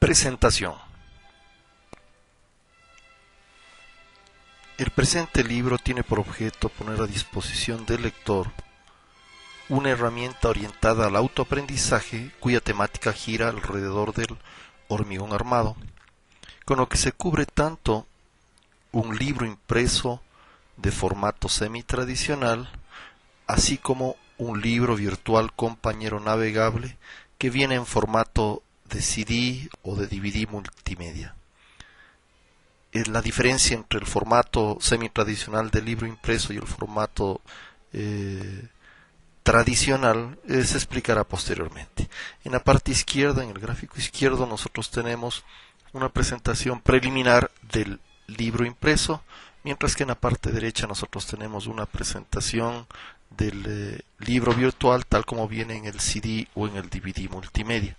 Presentación. El presente libro tiene por objeto poner a disposición del lector una herramienta orientada al autoaprendizaje cuya temática gira alrededor del hormigón armado, con lo que se cubre tanto un libro impreso de formato semi-tradicional, así como un libro virtual compañero navegable que viene en formato de CD o de DVD multimedia. La diferencia entre el formato semi-tradicional del libro impreso y el formato tradicional se explicará posteriormente. En la parte izquierda, en el gráfico izquierdo, nosotros tenemos una presentación preliminar del libro impreso, mientras que en la parte derecha nosotros tenemos una presentación del libro virtual tal como viene en el CD o en el DVD multimedia.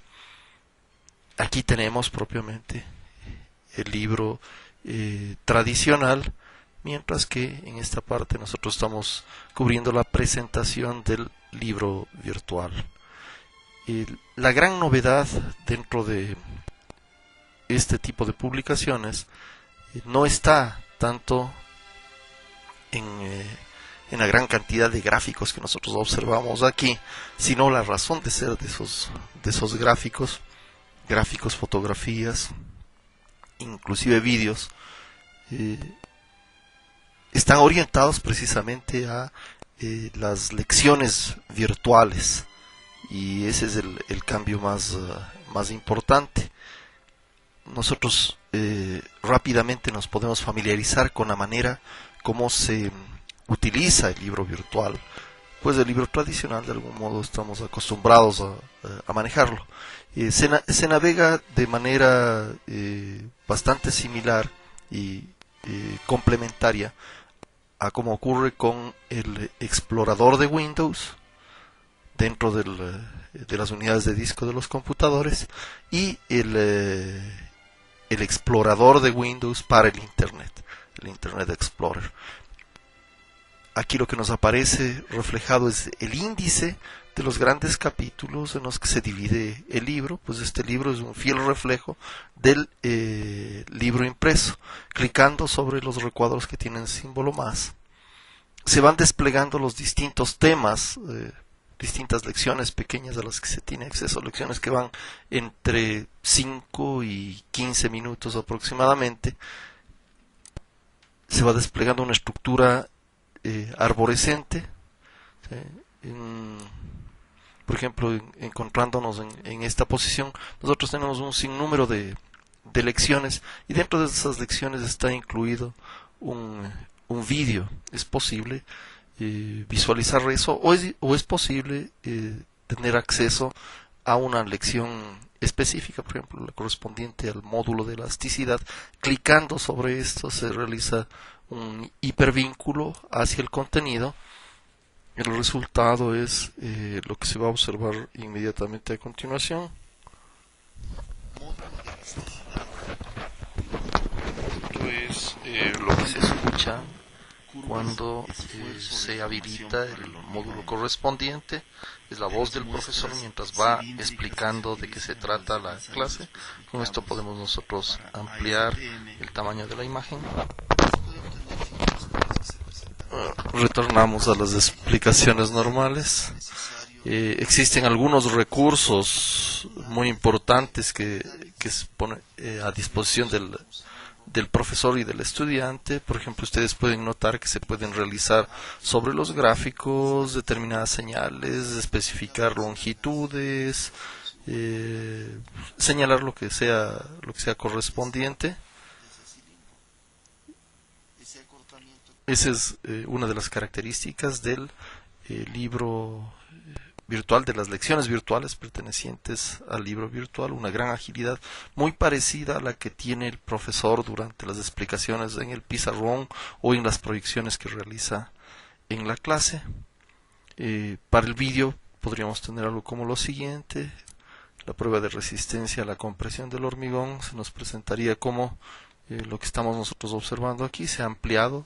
Aquí tenemos propiamente el libro tradicional, mientras que en esta parte nosotros estamos cubriendo la presentación del libro virtual. La gran novedad dentro de este tipo de publicaciones no está tanto en la gran cantidad de gráficos que nosotros observamos aquí, sino la razón de ser de esos gráficos, fotografías, inclusive vídeos, están orientados precisamente a las lecciones virtuales, y ese es el cambio más importante. Nosotros rápidamente nos podemos familiarizar con la manera como se utiliza el libro virtual, pues el libro tradicional de algún modo estamos acostumbrados a manejarlo. Se navega de manera bastante similar y complementaria a como ocurre con el explorador de Windows dentro de las unidades de disco de los computadores y el explorador de Windows para el Internet Explorer. Aquí lo que nos aparece reflejado es el índice de los grandes capítulos en los que se divide el libro. Pues este libro es un fiel reflejo del libro impreso. Clicando sobre los recuadros que tienen símbolo más, se van desplegando los distintos temas, distintas lecciones pequeñas a las que se tiene acceso, lecciones que van entre 5 y 15 minutos aproximadamente. Se va desplegando una estructura arborescente, ¿sí? Por ejemplo, encontrándonos en esta posición, nosotros tenemos un sinnúmero de lecciones, y dentro de esas lecciones está incluido un vídeo. Es posible visualizar eso, o es posible tener acceso a una lección específica, por ejemplo la correspondiente al módulo de elasticidad. Clicando sobre esto se realiza un hipervínculo hacia el contenido. El resultado es lo que se va a observar inmediatamente a continuación. Esto es lo que se escucha cuando se habilita el módulo correspondiente. Es la voz del profesor mientras va explicando de qué se trata la clase. Con esto podemos nosotros ampliar el tamaño de la imagen. Retornamos a las explicaciones normales. Existen algunos recursos muy importantes que se ponen a disposición del profesor y del estudiante. Por ejemplo, ustedes pueden notar que se pueden realizar sobre los gráficos determinadas señales, especificar longitudes, señalar lo que sea correspondiente. Esa es una de las características del libro virtual, de las lecciones virtuales pertenecientes al libro virtual, una gran agilidad muy parecida a la que tiene el profesor durante las explicaciones en el pizarrón o en las proyecciones que realiza en la clase. Para el vídeo podríamos tener algo como lo siguiente: la prueba de resistencia a la compresión del hormigón. Se nos presentaría como lo que estamos nosotros observando aquí. Se ha ampliado,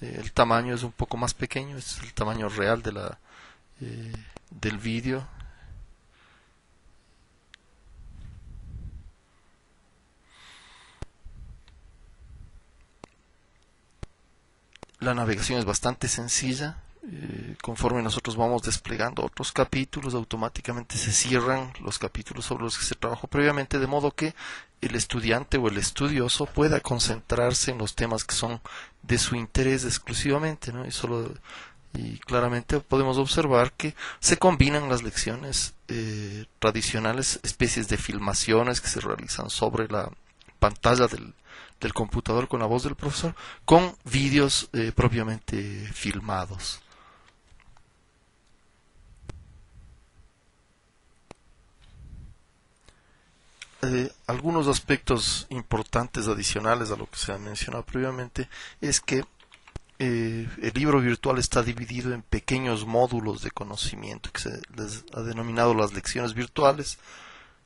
el tamaño es un poco más pequeño, este es el tamaño real del vídeo. La navegación es bastante sencilla. Conforme nosotros vamos desplegando otros capítulos, automáticamente se cierran los capítulos sobre los que se trabajó previamente, de modo que el estudiante o el estudioso pueda concentrarse en los temas que son de su interés exclusivamente, ¿no? Y claramente podemos observar que se combinan las lecciones tradicionales, especies de filmaciones que se realizan sobre la pantalla del computador con la voz del profesor, con vídeos propiamente filmados. Algunos aspectos importantes adicionales a lo que se ha mencionado previamente es que el libro virtual está dividido en pequeños módulos de conocimiento que se les ha denominado las lecciones virtuales,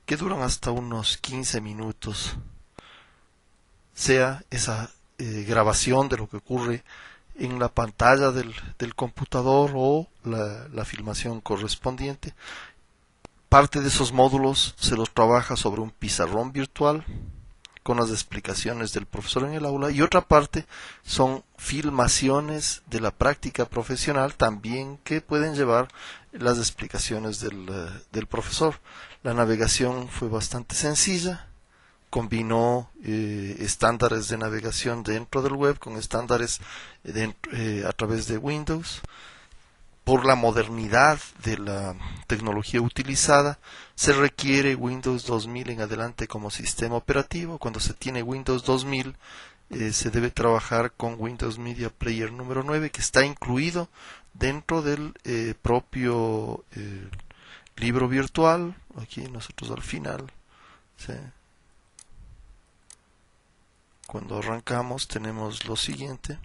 que duran hasta unos 15 minutos, sea esa grabación de lo que ocurre en la pantalla del computador o la filmación correspondiente. Parte de esos módulos se los trabaja sobre un pizarrón virtual con las explicaciones del profesor en el aula, y otra parte son filmaciones de la práctica profesional también que pueden llevar las explicaciones del profesor. La navegación fue bastante sencilla, combinó estándares de navegación dentro del web con estándares a través de Windows. Por la modernidad de la tecnología utilizada, se requiere Windows 2000 en adelante como sistema operativo. Cuando se tiene Windows 2000, se debe trabajar con Windows Media Player número 9, que está incluido dentro del propio libro virtual. Aquí nosotros al final, ¿sí? Cuando arrancamos tenemos lo siguiente: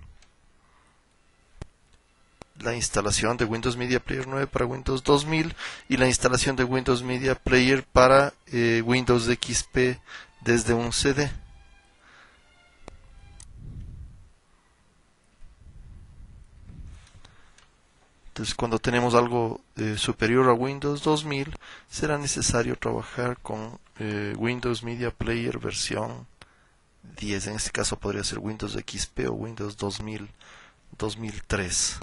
la instalación de Windows Media Player 9 para Windows 2000 y la instalación de Windows Media Player para Windows XP desde un CD. Entonces, cuando tenemos algo superior a Windows 2000, será necesario trabajar con Windows Media Player versión 10. En este caso podría ser Windows XP o Windows 2000, 2003.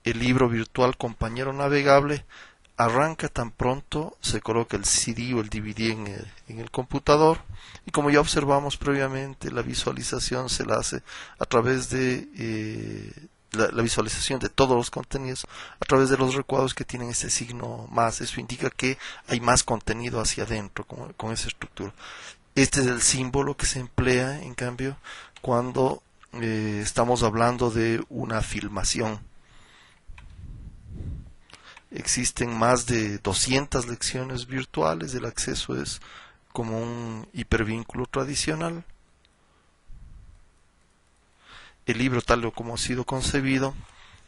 El libro virtual compañero navegable arranca tan pronto se coloca el CD o el DVD en el computador, y como ya observamos previamente, la visualización se la hace a través de la visualización de todos los contenidos a través de los recuadros que tienen ese signo más. Eso indica que hay más contenido hacia adentro con esa estructura. Este es el símbolo que se emplea, en cambio, cuando estamos hablando de una filmación. Existen más de 200 lecciones virtuales. El acceso es como un hipervínculo tradicional. El libro, tal como ha sido concebido,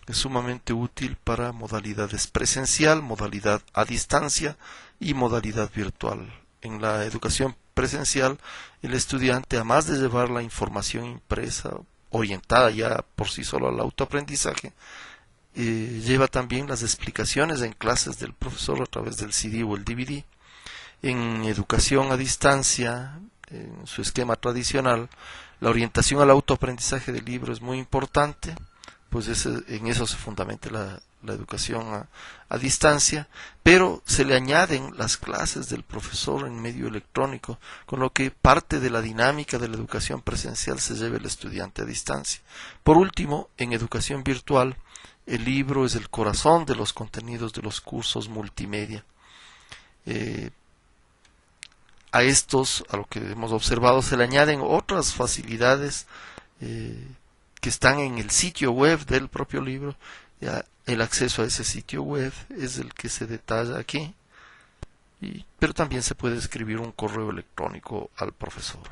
es sumamente útil para modalidades presencial, modalidad a distancia y modalidad virtual. En la educación presencial, el estudiante, además de llevar la información impresa, orientada ya por sí solo al autoaprendizaje, lleva también las explicaciones en clases del profesor a través del CD o el DVD. En educación a distancia, en su esquema tradicional, la orientación al autoaprendizaje del libro es muy importante, pues en eso se fundamenta la educación a distancia, pero se le añaden las clases del profesor en medio electrónico, con lo que parte de la dinámica de la educación presencial se lleva el estudiante a distancia. Por último, en educación virtual, el libro es el corazón de los contenidos de los cursos multimedia. A lo que hemos observado, se le añaden otras facilidades que están en el sitio web del propio libro. Ya el acceso a ese sitio web es el que se detalla aquí, pero también se puede escribir un correo electrónico al profesor.